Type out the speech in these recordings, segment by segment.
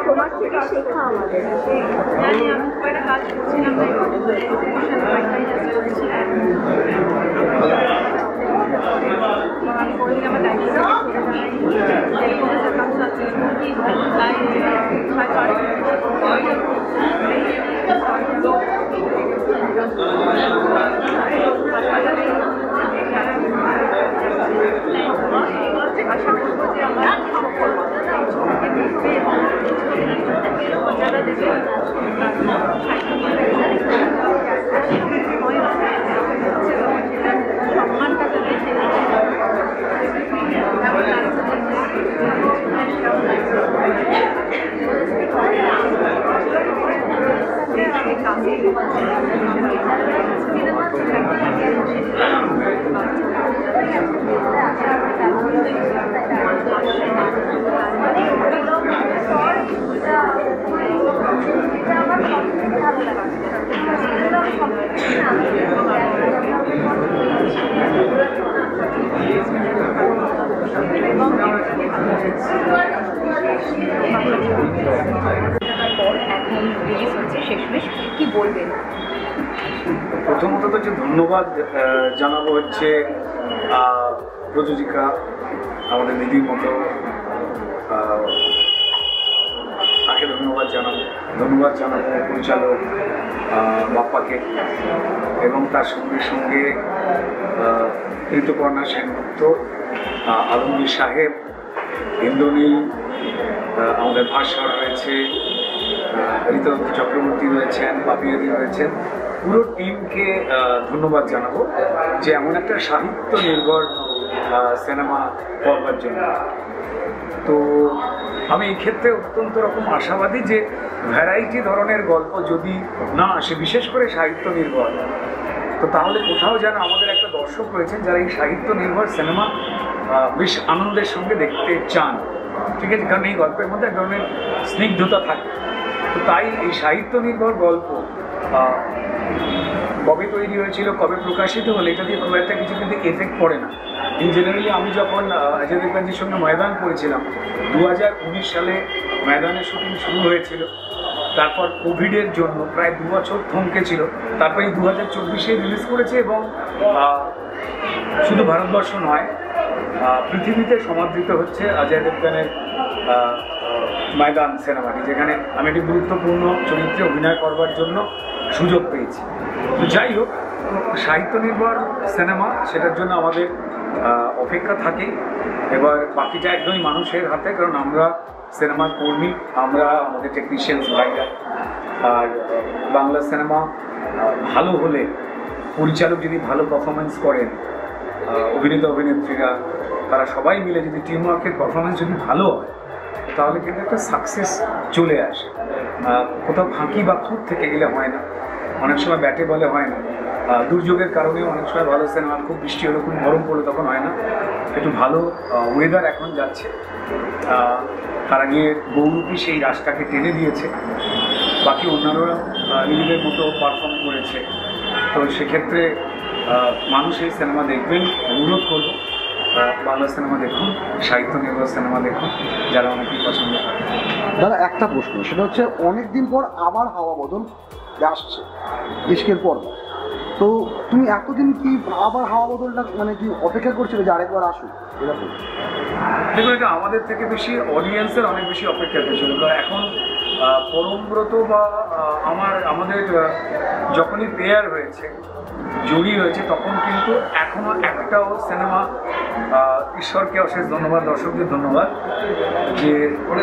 তোমার থেকে শেখা আমাদের জানি আমি খুব একটা কাজ করছিলাম আমার দায়িত্ব আশা করবো যে আমার মর্যাদা দেবে সম্মানটা দেবে কি বলবেন? প্রথমত তো যে ধন্যবাদ জানাবো হচ্ছে প্রযোজিকা আমাদের নিধির মতো তাকে ধন্যবাদ জানাবো পরিচালক বাপ্পাকে এবং তার সঙ্গে সঙ্গে ঋতুপর্ণা সেনগুপ্ত, আলমগীর সাহেব, ইন্দ্রনীল, আমাদের ভাস্কর রয়েছে, ঋতু চক্রবর্তী রয়েছেন, পাপিয়াদি রয়েছেন, পুরো টিমকে ধন্যবাদ জানাবো যে এমন একটা সাহিত্য নির্ভর সিনেমা করবার জন্য। তো আমি এই ক্ষেত্রে অত্যন্ত রকম আশাবাদী যে ভ্যারাইটি ধরনের গল্প যদি না আসে, বিশেষ করে সাহিত্য নির্ভর, তো তাহলে কোথাও যেন আমাদের একটা দর্শক রয়েছেন যারা এই সাহিত্য নির্ভর সিনেমা বেশ আনন্দের সঙ্গে দেখতে চান, ঠিক আছে? কারণ এই গল্পের মধ্যে এক ধরনের স্নিগ্ধতা থাকে। তো তাই এই সাহিত্য নির্ভর গল্প কবে তৈরি হয়েছিল, কবে প্রকাশিত হলো, এটা দিয়ে খুব একটা কিছু কিন্তু এফেক্ট পড়ে না। ইন জেনারেলি আমি যখন অজয় দেবগনজির সঙ্গে ময়দান করেছিলাম 2019 সালে ময়দানের শুটিং শুরু হয়েছিল, তারপর কোভিডের জন্য প্রায় 2 বছর থমকে ছিল, তারপরে 2024-এ রিলিজ করেছে এবং শুধু ভারতবর্ষ নয় পৃথিবীতে সমাদৃত হচ্ছে অজয় দেবগনের ময়দান সিনেমাটি, যেখানে আমি একটি গুরুত্বপূর্ণ চরিত্রে অভিনয় করবার জন্য সুযোগ পেয়েছি। তো যাই হোক, সাহিত্য নির্ভর সিনেমা সেটার জন্য আমাদের অপেক্ষা থাকে। এবার বাকিটা একদমই মানুষের হাতে, কারণ আমরা সিনেমার কর্মী, আমরা আমাদের টেকনিশিয়ানস ভাইরা। আর বাংলা সিনেমা ভালো হলে, পরিচালক যদি ভালো পারফরমেন্স করেন, অভিনেতা অভিনেত্রীরা তারা সবাই মিলে যদি টিমওয়ার্কের পারফরমেন্স যদি ভালো হয়, তাহলে কিন্তু একটা সাকসেস চলে আসে। কোথাও ফাঁকি বা খুঁত থেকে গেলে হয় না, অনেক সময় ব্যাটে বলে হয় না, দুর্যোগের কারণে অনেক সময় ভালো সিনেমা, খুব বৃষ্টি হলো, খুব গরম পড়লো, তখন হয় না। একটু ভালো ওয়েদার এখন যাচ্ছে, তার আগে গৌরূপী সেই রাস্তাকে টেনে দিয়েছে, বাকি অন্যান্যরা নিজেদের মতো পারফর্ম করেছে। তো সেক্ষেত্রে মানুষ এই সিনেমা দেখবেন, অনুরোধ করবো বাংলা সিনেমা দেখুন, সাহিত্য নির্ভর সিনেমা দেখুন, যারা অনেকেই পছন্দ করে। দাদা একটা প্রশ্ন, সেটা হচ্ছে অনেকদিন পর আবার হাওয়া বদল আসছে ইশকের পর, তো তুমি এতদিন কি আবার হাওয়া বদলটা মানে কি অপেক্ষা করছিলে যে আরেকবার আসুক এরকম? দেখুন, এটা আমাদের থেকে বেশি অডিয়েন্সের অনেক বেশি অপেক্ষা করছিল। এখন পরমব্রত বা আমাদের যখনই পেয়ার হয়েছে, জড়ি হয়েছে, তখন কিন্তু এখনও একটাও সিনেমা, ঈশ্বরকে অশেষ ধন্যবাদ, দর্শকদের ধন্যবাদ, যে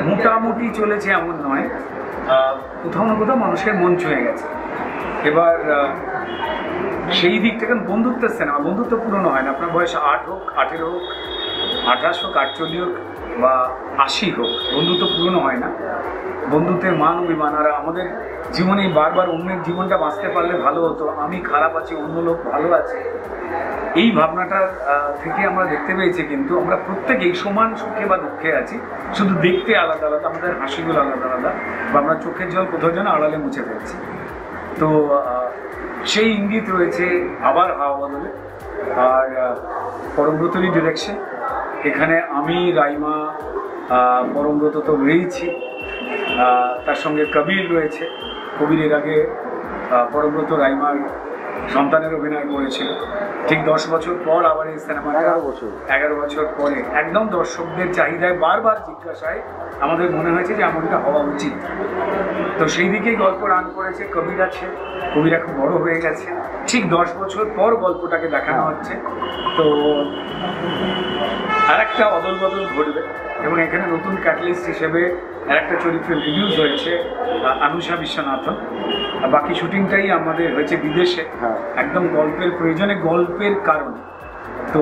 মোটামুটি চলেছে এমন নয়, কোথাও না কোথাও মানুষের মন ছুঁয়ে গেছে। এবার সেই দিক থেকে বন্ধুত্বের সিনেমা, বন্ধুত্ব পুরনো হয় না, আপনার বয়স 8 হোক, 18 হোক, 28 হোক, 48 হোক, বা 80 হোক, বন্ধুত্ব পুরনো হয় না। বন্ধুত্বের মান অভিমান, আর আমাদের জীবনে বারবার অন্যের জীবনটা বাঁচতে পারলে ভালো হতো, আমি খারাপ আছি অন্য লোক ভালো আছে, এই ভাবনাটার থেকে আমরা দেখতে পেয়েছি কিন্তু আমরা প্রত্যেকেই সমান সুখে বা দুঃখে আছি, শুধু দেখতে আলাদা আলাদা, আমাদের হাসিগুলো আলাদা আলাদা, বা আমরা চোখের জল কোথাও যেন আড়ালে মুছে ফেলছি। তো সেই ইঙ্গিত রয়েছে আবার হাওয়া বদলে। আর পরমব্রতরই ডিরেকশন, এখানে আমি, রাইমা, পরমব্রত তো রয়েছি, তার সঙ্গে কবির রয়েছে। কবির এর আগে পরমব্রত রাইমার সন্তানের অভিনয় করেছিল। ঠিক 10 বছর পর আবার এই সিনেমাটা 11 বছর পরে একদম দর্শকদের চাহিদায় বারবার জিজ্ঞাসায় আমাদের মনে হয়েছে যে এমনটা হওয়া উচিত। তো সেই দিকেই গল্প রান করেছে। কবির আছে, কবির এখন বড় হয়ে গেছে, ঠিক 10 বছর পর গল্পটাকে দেখানো হচ্ছে। তো আর একটা অদল বদল ঘটবে এবং এখানে নতুন ক্যাটালিস্ট হিসেবে আর একটা চরিত্র রিলিজ হয়েছে, অনুষা বিশ্বনাথন। বাকি শুটিংটাই আমাদের হয়েছে বিদেশে, একদম গল্পের প্রয়োজনে, গল্পের কারণে। তো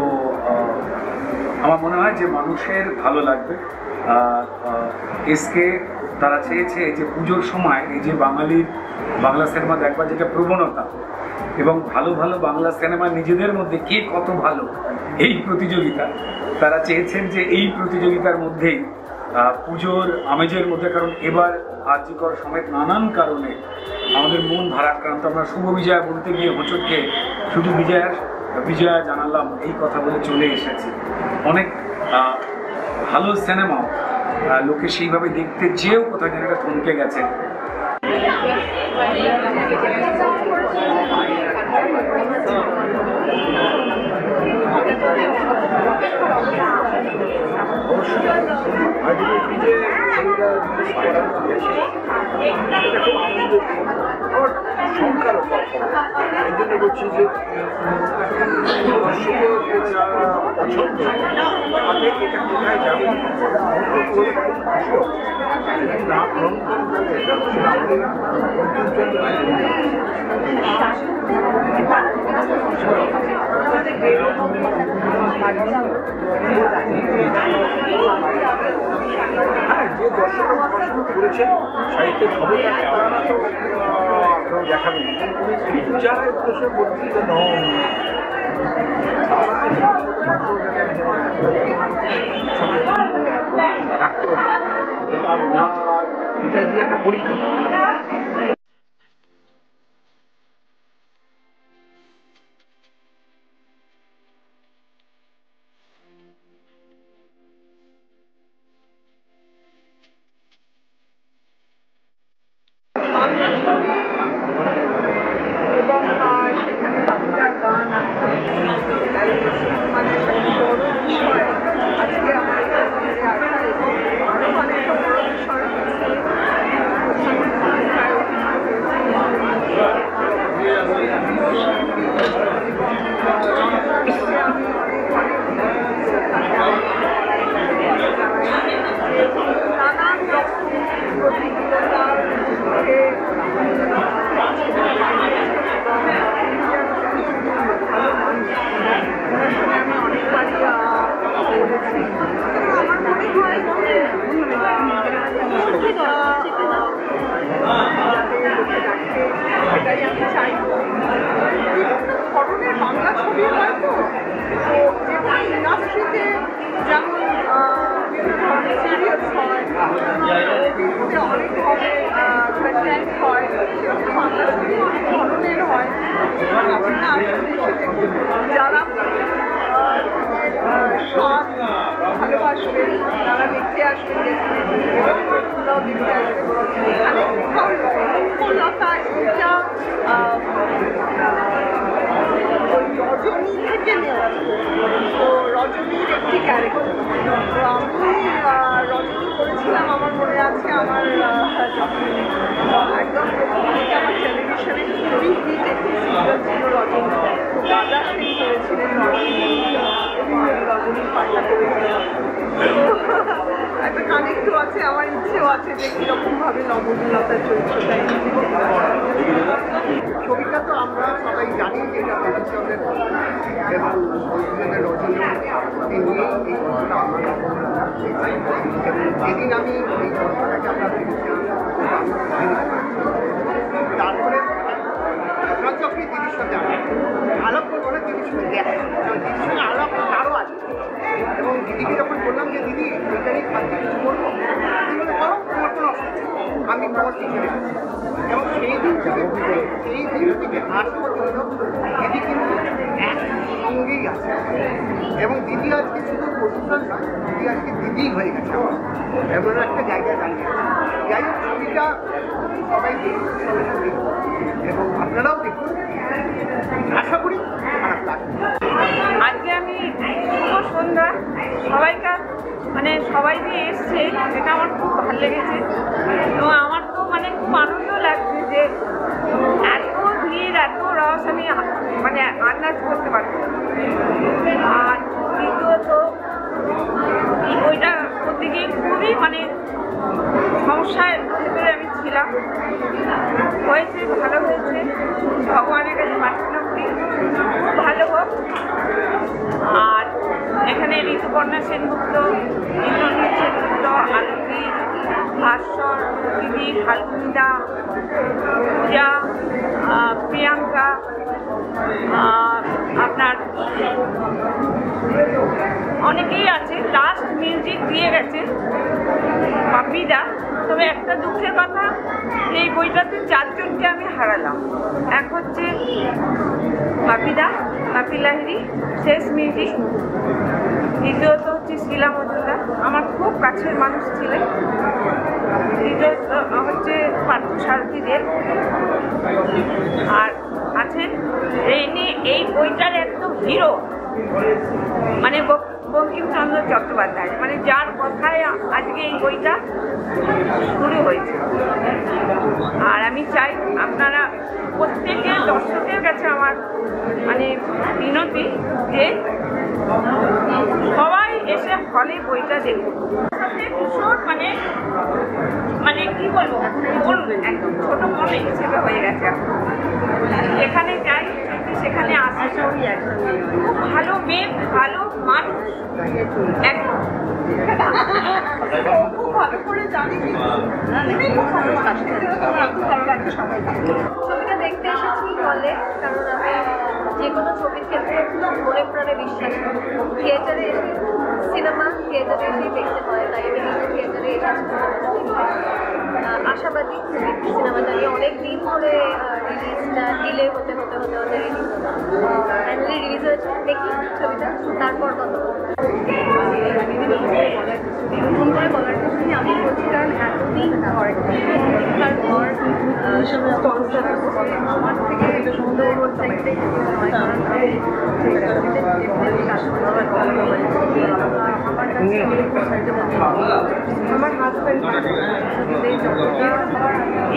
আমার মনে হয় যে মানুষের ভালো লাগবে। এসকে তারা চেয়েছে যে পুজোর সময় এই যে বাঙালির বাংলা সিনেমা দেখবার যেটা প্রবণতা, এবং ভালো ভালো বাংলা সিনেমা নিজেদের মধ্যে কে কত ভালো এই প্রতিযোগিতা, তারা চেয়েছেন যে এই প্রতিযোগিতার মধ্যেই পুজোর আমেজের মধ্যে, কারণ এবার আর্যিকর সমেত নানান কারণে আমাদের মন ভারাক্রান্ত। আমরা শুভ বিজয়া বলতে গিয়ে হোঁচট খেয়ে শুধু বিজয়া জানালাম এই কথা বলে চলে এসেছি। অনেক ভালো সিনেমাও লোকে সেইভাবে দেখতে চেয়েও কোথাও যেন একটা থমকে গেছে। সংখ্যার এই জন্য বলছি যে পছন্দ তাতে এটা কোথায় যাবে না গ্রহণ হ্যাঁ, যে দর্শকরা পড়াশোনা করেছেন সাহিত্যের খবরটা তারা তো দেখাবে, যারা দর্শক বলতে নন এটা দিয়ে একটা পরীক্ষা। যারা ভালোবাসবেন তারা দেখতে আসবেন, দেখতে আসবেন। এখানে সফলতা এটা রজনী থেকে নেওয়া। তো রজনীর একটি ক্যারেক্টার, তো আমি রজনী করেছিলাম, আমার মনে আছে আমার একদম প্রথম থেকে আমার টেলিভিশনে খুবই হিট একটি সিরিয়াল ছিল রজনী। দাদা সিং করেছিলেন রজনীর পাঠটা করেছিলাম। একটা কানেক্ট আছে, আমার ইচ্ছেও আছে যে কিরকম ভাবে নবনীলতার চরিত্রটা। ছবিটা তো আমরা সবাই জানি যে এটা বঙ্কিমচন্দ্রের এবং বঙ্কিমচন্দ্রের রজনীকে নিয়ে এই গল্পটা আমরা নবনীলতা। এবং যেদিন আমি এই গল্পটাকে আমরা ভেবেছিলাম তারপরে আপনার যখনই দিদির সাথে আলাপ করবো না, দিদির সঙ্গে দেখা, দিদির সঙ্গে আলাপ আরও আছে। এবং দিদিকে যখন বললাম যে দিদি এটা নিয়ে কালকে কিছু করবো, দিদি বলে করো, তোমার কোনো অসুবিধা, আমি তোমার পিছনে আছি। এবং সেই দিন থেকে আজ পর্যন্ত দিদি কিন্তু একসঙ্গেই আছে। এবং দিদি আজকে শুধু প্রতিষ্ঠান নয়, দিদি আজকে দিদি হয়ে গেছে আমার, এমন একটা জায়গায় দাঁড়িয়ে আছে। যাই হোক, ছবিটা সবাই দেখুন, ছবিটা দেখুন এবং আপনারাও দেখুন, আশা করি খারাপ লাগবে। আজকে আমি শুভ সন্ধ্যা সবাইকার মানে সবাই যে এসছে এটা আমার খুব ভালো লেগেছে এবং আমার তো মানে খুব আনন্দ লাগছে যে এত ভিড় এত রস আমি মানে আন্দাজ করতে পারছি। আর দ্বিতীয়ত ওইটা করতে গিয়ে খুবই মানে সমস্যার ভেতরে আমি ছিলাম। হয়েছে, ভালো হয়েছে, ভগবানের কাছে প্রার্থনা করি খুব ভালো হোক। আর এখানে ঋতুপর্ণা সেনগুপ্ত, ইন্দ্রনীল সেনগুপ্ত, আলতি, ভাস্বর, দিদি, ফাল্গুনিদা, পূজা, প্রিয়াঙ্কা, আপনার অনেকেই আছে। লাস্ট মিউজিক দিয়ে গেছে বাপিদা। তবে একটা দুঃখের কথা, এই বইটাতে 4 জনকে আমি হারালাম। এক হচ্ছে বাপিদা, বাপি লাহিড়ী, শেষ মিউজিক। দ্বিতীয়ত হচ্ছে শিলা মজুমদার, আমার খুব কাছের মানুষ ছিলেন। তৃতীয়ত হচ্ছে পার্থ সারথী দেব। আর আছেন এই বইটার একদম হিরো মানে বঙ্কিমচন্দ্র চট্টোপাধ্যায়, মানে যার কথায় আজকে এই বইটা শুরু হয়েছে। আর আমি চাই আপনারা প্রত্যেকের দর্শকের কাছে আমার মানে বিনতি যে সবাই এসে হলে বইটা দেখুন। ভীষণ মানে মানে কি বলবো, একদম ছোট মনে হিসেবে হয়ে গেছে। যেখানে যাই সেখানে আসে খুব ভালো মেয়ে, ভালো মানুষ, একদম খুব ভালো করে জানি। ছবিটা দেখতে এসেছি হলে, কারণ আমি যে কোনো ছবির ক্ষেত্রে মনে প্রাণে বিশ্বাস করি। থিয়েটারে এসে সিনেমা থিয়েটারে এসেই দেখতে হয়, তাই আমি নিজে থিয়েটারে এসেছি। আশাবাদী সিনেমাটা নিয়ে অনেক দিন ধরে রিলিজটা ডিলে হতে রিলিজ ফাইনালি রিলিজ হয়েছে। দেখি ছবিটা, তারপর কত নতুন করে বলার কিছু নেই। আমি বলছি কারণ এতদিন পর পরীক্ষার পর স্পন্সর আমার থেকে সুন্দর ওয়েবসাইটে নয়, কারণ আমার হাজব্যান্ড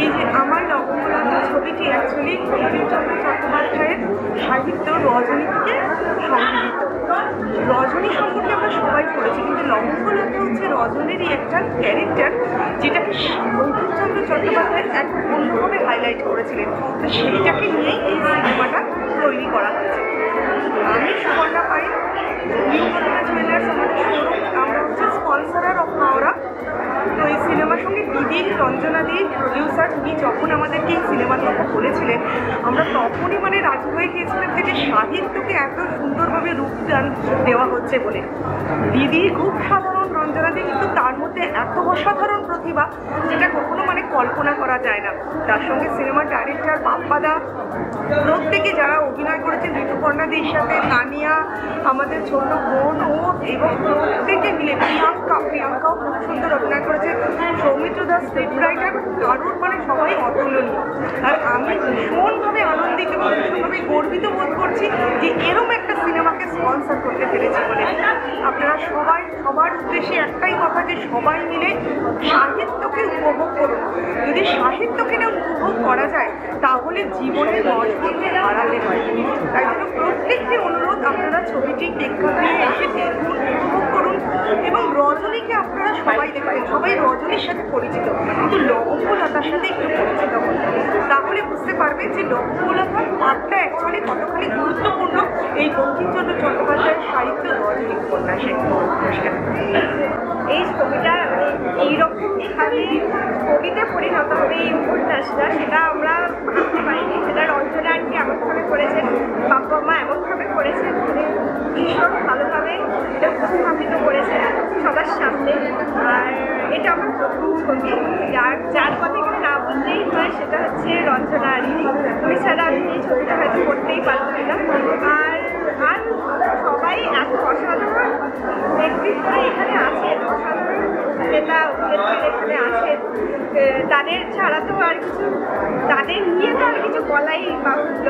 এই যে আমার নবনীলতা ছবিটি অ্যাকচুয়ালি বঙ্কিমচন্দ্র চট্টোপাধ্যায়ের সাহিত্য রজনী থেকে সংগৃহীত। রজনী সম্পর্কে আমরা সবাই পড়েছি, কিন্তু নবনীলতা হচ্ছে রজনীরই একটা ক্যারেক্টার যেটাকে বঙ্কিমচন্দ্র চট্টোপাধ্যায় এক অন্যভাবে হাইলাইট করেছিলেন। তো সেইটাকে নিয়েই এই সিনেমাটা তৈরি করা হয়েছে। আমি সুবর্ণা পাই, নিউকলকাতা জুয়েলার্স আমাদের শোরুম, আমরা হচ্ছে স্পন্সরার অফ হাওড়া। তো এই সিনেমার সঙ্গে দিদি, রঞ্জনা দি প্রডিউসার, উনি যখন আমাদেরকে এই সিনেমার কথা বলেছিলেন আমরা তখনই মানে রাজি হয়ে গিয়েছিলাম যে সাহিত্যকে এত সুন্দরভাবে রূপদান দেওয়া হচ্ছে বলে। দিদি খুব সাধারণ, রঞ্জনা দি কিন্তু তার মধ্যে এত অসাধারণ প্রতিভা যেটা কখনো মানে কল্পনা করা যায় না। তার সঙ্গে সিনেমার ডাইরেক্টর বাপ্পাদা, প্রত্যেকে যারা অভিনয় করেছেন, ঋতুপর্ণাদির সাথে তানিয়া, আমাদের ছোট বোন ও, এবং প্রত্যেকে মিলে প্রিয়াঙ্কাও খুব সুন্দর অভিনয় করেছে। সৌমিত্র দাস স্ক্রিপ্ট রাইটার, কারুর মানে সবাই অতুলনীয়। আর আমি ভীষণভাবে আনন্দিত এবং ভীষণভাবে গর্বিত বোধ করছি যে এরকম একটা সিনেমাকে স্পন্সর করতে পেরেছি বলে। আপনারা সবাই সবার উদ্দেশ্যে একটাই কথা, যে সবাই মিলে সাহিত্যকে উপভোগ করুন। যদি সাহিত্যকে না উপভোগ করা যায় তাহলে জীবনের মজবুতকে হারাতে হয়। তাই জন্য প্রত্যেকটি অনুরোধ, আপনারা ছবিটি প্রেক্ষাগৃহে এসে দেখুন, উপভোগ করুন এবং রজনীকে আপনারা সবাই দেখবেন। সবাই রজনীর সাথে পরিচিত, কিন্তু লবঙ্গলতার সাথে একটু পরিচিত হন, তাহলে বুঝতে পারবেন যে লবঙ্গলতার পাঠটা অ্যাকচুয়ালি কতখানি গুরুত্বপূর্ণ এই বঙ্কিমচন্দ্র চট্টোপাধ্যায়ের সাহিত্য রজনী উপন্যাসে। এই ছবিটা মানে এইরকমভাবে ছবিতে পরিণত হবে এই উপন্যাসটা, সেটা আমরা ভাবতে পারিনি। সেটা রঞ্জনা আন্টি এমনভাবে করেছেন, বাবা মা এমনভাবে করেছেন, মানে ভীষণ ভালোভাবে এটা উপস্থাপিত করেছে সবার সামনে। আর এটা আমার প্রথম ছবি, যার কথা এখানে না বললেই হয়, সেটা হচ্ছে রঞ্জনা আন্টি। উনি ছাড়া আমি এই ছবিটা হয়তো করতেই পারতাম না। আর সবাই এত অসাধারণ ব্যক্তিত্বরা এখানে আছেন, অসাধারণ নেতা এখানে আছেন। তাদের ছাড়া তো আর কিছু, তাদের নিয়ে তো আর কিছু বলাই বাহুল্য।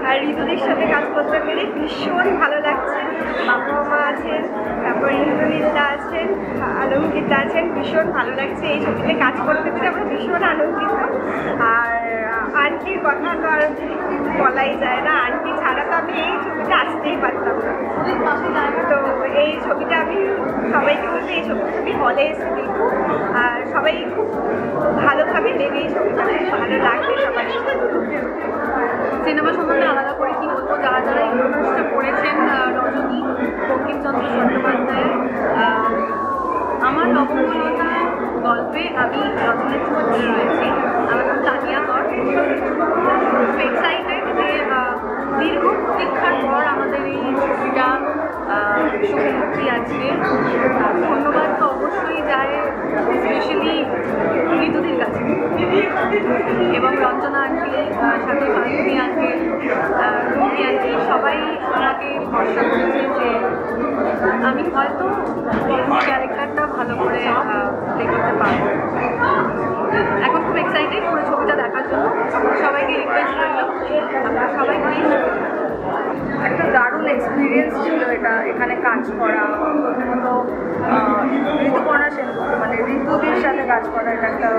আর ঋতুদের সাথে কাজ করতে পেরে ভীষণ ভালো লাগছে। বাবা মা আছেন, তারপর ইন্দ্রনীলদা আছেন, আলমগীরদা আছেন, ভীষণ ভালো লাগছে এই ছবিতে কাজ করতে পেরে। আমরা ভীষণ আনন্দিত। আর আন্টির কথা তো আর বলাই যায় না, আন্টি ছাড়া তো আমি এই ছবিটা আসতেই পারতাম না। তো এই ছবিটা আমি সবাইকে বলতে, এই ছবি হলে এসে দেখবো, আর সবাই খুব ভালোভাবে নেবে এই ছবিটা, ভালো লাগবে সবাই। সিনেমা সম্বন্ধে আলাদা করে কি বলবো, যারা যারা এই উপন্যাসটা পড়েছেন রজনী বঙ্কিমচন্দ্র চট্টোপাধ্যায়ের আমার লবঙ্গলতা গল্পে আমি রজনীর চরিত্রে রয়েছি। আমার নাম তানিয়া কর। খুব এক্সাইটেড যে দীর্ঘ প্রতীক্ষার পর আমাদের এই ছবিটা শুভমুখী আছে। ধন্যবাদ তো অবশ্যই যায় স্পেশালি ঋতুদির কাছে এবং রঞ্জনা আন্টি, সাথে ফাল্গুনি আন্টি, রুমি আন্টি, সবাই আমাকে ভরসা করেছে যে আমি হয়তো ক্যারেক্টারটা ভালো করে প্লে করতে পারবো। এখন খুব এক্সাইটেড পুরো ছবিটা দেখার জন্য। সবাইকে রিকোয়েস্ট রইল আপনারা সবাই প্লিজ। একটা দারুণ এক্সপিরিয়েন্স ছিল এটা, এখানে কাজ করা। প্রথমত ঋতুপর্ণা সেনগুপ্ত মানে ঋতুদির সাথে কাজ করা, এটা একটা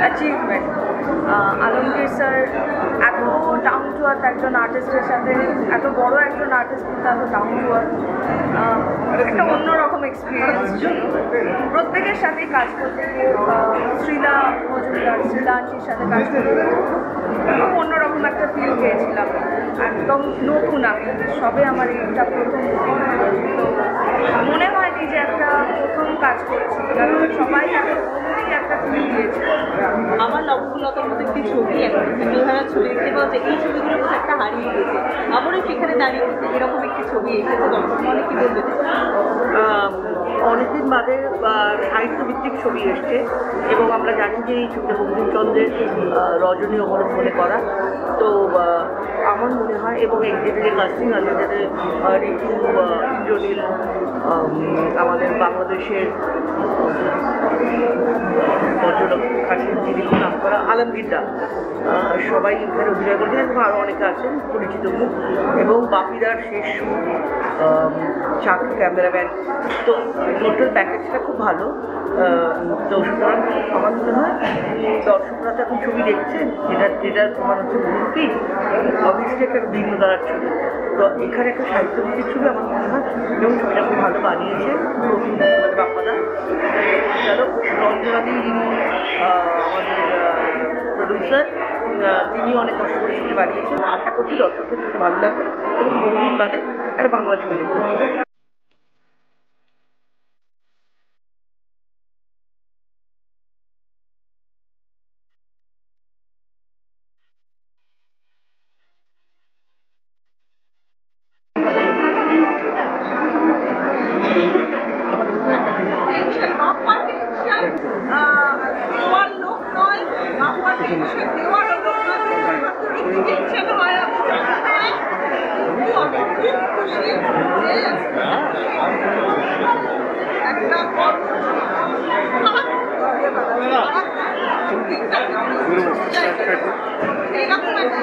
অ্যাচিভমেন্ট। আলমগীর স্যার এত ডাউন টু আর্থ একজন আর্টিস্টের সাথে, এত বড় একজন আর্টিস্ট কিন্তু এত ডাউন টু আর্থ, একটা অন্যরকম এক্সপিরিয়েন্স ছিল। প্রত্যেকের সাথেই কাজ করতে গিয়ে শ্রীলা মজুমদার, শ্রীলা আন্টির সাথে কাজ করতে খুব অন্যরকম একটা ফিল পেয়েছিলাম। একদম নতুন, আমি সবে আমার এইটা প্রথম, তো মনে হয়নি যে একটা প্রথম কাজ করেছি, কারণ সবাই একটা ফিল দিয়েছে। আমার লবঙ্গলতার মতো একটি ছবি এখন চিত্রধারা ছবি দেখতে পাওয়া যায়, এই ছবিগুলোর মধ্যে একটা হারিয়ে গেছে। আমারও সেখানে দাঁড়িয়ে এরকম একটি ছবি এসেছে, দর্শক মনে কি বলবে? অনেকদিন বাদে সাহিত্যভিত্তিক ছবি এসছে এবং আমরা জানি যে এই ছবিটা বঙ্কিমচন্দ্রের রজনী অবলম্বনে করা। তো আমার মনে হয়, এবং এদের যে কাস্টিং আছে, যাদের ঋতু, ইন্দ্রনীল, আমাদের বাংলাদেশের পর্যটক খাসির যিনি নাম করা আলমগীরদা, সবাই এখানে অভিনয় করছেন এবং আরও অনেকে আছেন পরিচিত মুখ, এবং বাপিদার শেষ চাকরি ক্যামেরাম্যান। তো টোটাল প্যাকেজটা খুব ভালো। তো সুতরাং আমার মনে হয় দর্শকরা তো এখন ছবি দেখছেন, যেটার প্রমাণ হচ্ছে মুহূর্তেই অবভিয়াসলি একটা ভিন্ন ধারার ছবি। তো এখানে একটা সাহিত্যভিত্তিক ছবি আমার মনে হয়, এবং ছবিটা খুব ভালো বানিয়েছে মানে বাপ্পাদা। চলো রঞ্জনাদি, যিনি আমাদের প্রডিউসার, তিনি অনেক কষ্ট করে ছবি বানিয়েছেন। আশা করছি দর্শকদের খুব ভালো লাগবে এবং বহুদিন বাদে একটা বাংলা ছবি দেখতে। দেওয়ার লোক নয়, দেওয়ার লোক নয়, খুব খুশি যে একটা এরকম একটা